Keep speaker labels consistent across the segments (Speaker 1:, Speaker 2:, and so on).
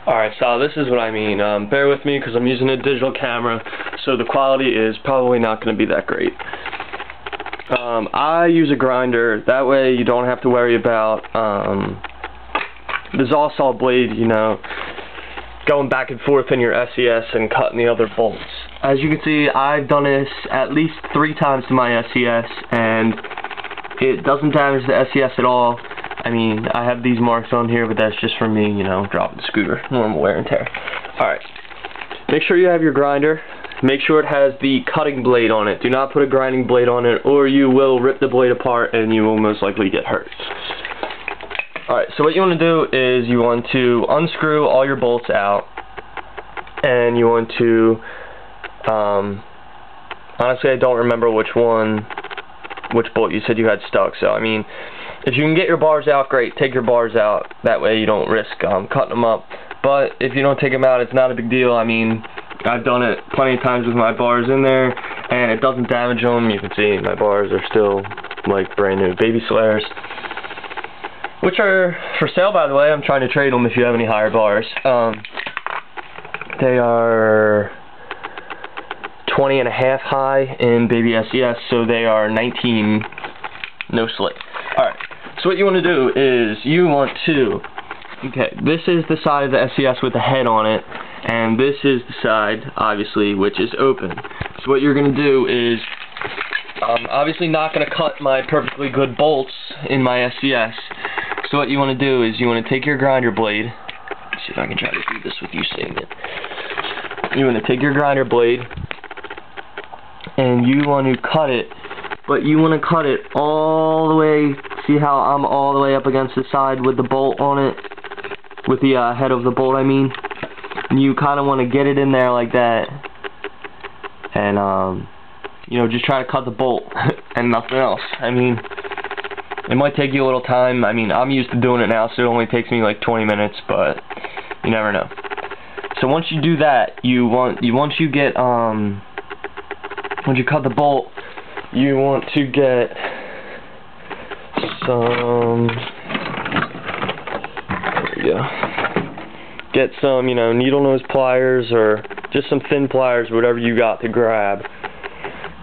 Speaker 1: Alright, so this is what I mean. Bear with me because I'm using a digital camera, so the quality is probably not going to be that great. I use a grinder, that way you don't have to worry about the saw blade, you know, going back and forth in your SCS and cutting the other bolts. As you can see, I've done this at least 3 times to my SCS, and it doesn't damage the SCS at all. I mean, I have these marks on here, but that's just for me, you know, dropping the scooter, normal wear and tear. Alright, make sure you have your grinder. Make sure it has the cutting blade on it. Do not put a grinding blade on it, or you will rip the blade apart and you will most likely get hurt. Alright, so what you want to do is you want to unscrew all your bolts out, and you want to, honestly I don't remember which bolt you said you had stuck, so I mean, if you can get your bars out, great, take your bars out, that way you don't risk cutting them up. But if you don't take them out, it's not a big deal. I mean, I've done it plenty of times with my bars in there, and it doesn't damage them. You can see my bars are still like brand new baby Slayers, which are for sale, by the way. I'm trying to trade them if you have any higher bars. They are 20.5 high in baby SCS, so they are 19 no slip. Alright, so what you want to do is you want to, okay, this is the side of the SCS with the head on it, and this is the side, obviously, which is open. So what you're going to do is, I'm obviously not going to cut my perfectly good bolts in my SCS. So what you want to do is you want to take your grinder blade. Let's see if I can try to do this with you seeing it. You want to take your grinder blade, and you want to cut it, but you want to cut it all the way. See how I'm all the way up against the side with the bolt on it? With the head of the bolt, I mean. And you kind of want to get it in there like that, and you know, just try to cut the bolt and nothing else. I mean, it might take you a little time. I mean, I'm used to doing it now, so it only takes me like 20 minutes, but you never know. So once you do that, once you cut the bolt, you want to get some, there we go. Get some, you know, needle nose pliers or just some thin pliers, whatever you got to grab.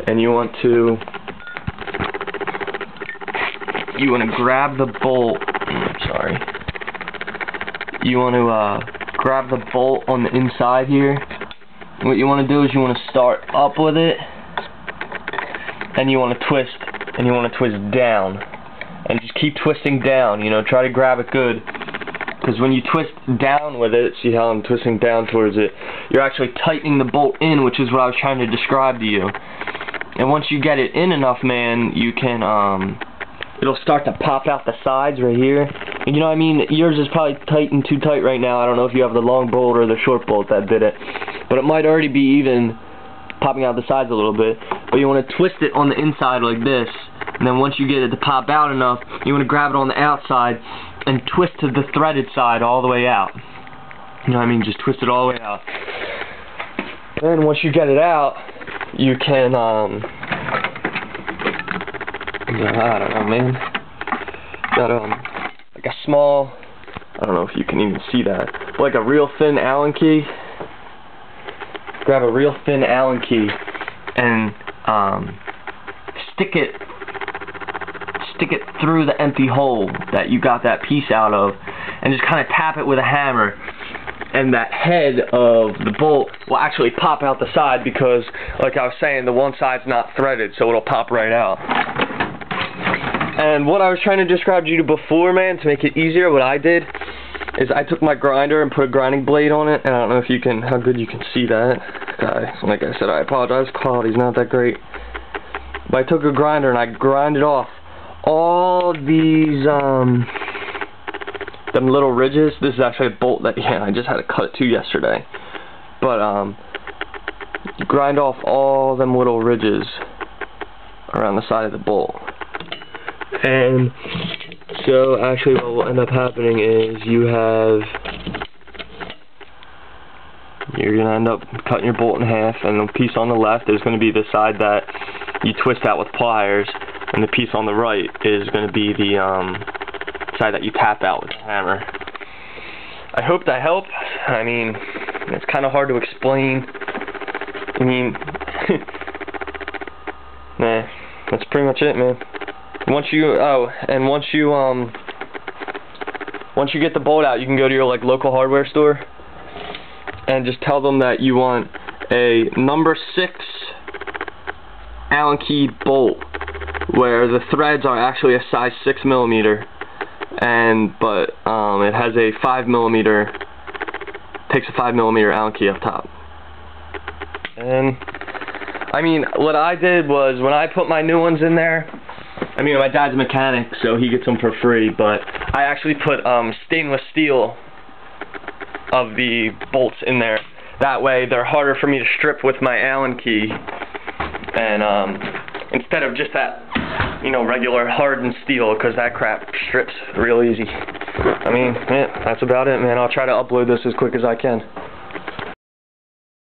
Speaker 1: And you want to grab the bolt. Sorry. You want to grab the bolt on the inside here. And what you want to do is you want to start up with it, and you want to twist, and you want to twist down, and just keep twisting down. You know, try to grab it good. Because when you twist down with it, see how I'm twisting down towards it, you're actually tightening the bolt in, which is what I was trying to describe to you. And once you get it in enough, man, you can, it'll start to pop out the sides right here. You know what I mean? Yours is probably tightened too tight right now. I don't know if you have the long bolt or the short bolt that did it. But it might already be even popping out the sides a little bit. But you want to twist it on the inside like this. And then once you get it to pop out enough, you want to grab it on the outside and twist to the threaded side all the way out. You know what I mean? Just twist it all the way out. Then once you get it out, you can, I don't know, man. Got, like a small, I don't know if you can even see that, but like a real thin Allen key. Grab a real thin Allen key and, stick it through the empty hole that you got that piece out of, and just kind of tap it with a hammer, and that head of the bolt will actually pop out the side because, like I was saying, the one side's not threaded, so it'll pop right out. And what I was trying to describe to you before, man, to make it easier, what I did is I took my grinder and put a grinding blade on it, and I don't know if you can, how good you can see that. Like I said, I apologize, quality's not that great. But I took a grinder and I grinded off all these, them little ridges. This is actually a bolt that, yeah, I just had to cut it to yesterday. But, grind off all them little ridges around the side of the bolt. And so, actually, what will end up happening is you're going to end up cutting your bolt in half, and the piece on the left is going to be the side that you twist out with pliers, and the piece on the right is going to be the side that you tap out with a hammer. I hope that helped. I mean, it's kind of hard to explain. I mean, nah, that's pretty much it, man. Once you get the bolt out, you can go to your like local hardware store and just tell them that you want a number 6 Allen key bolt where the threads are actually a size 6mm, but it has a 5mm, takes a 5mm Allen key up top. And I mean, what I did was when I put my new ones in there, I mean, my dad's a mechanic, so he gets them for free, but I actually put stainless steel of the bolts in there. That way they're harder for me to strip with my Allen key, and instead of just that, you know, regular hardened steel, because that crap strips real easy. I mean, yeah, that's about it, man. I'll try to upload this as quick as I can.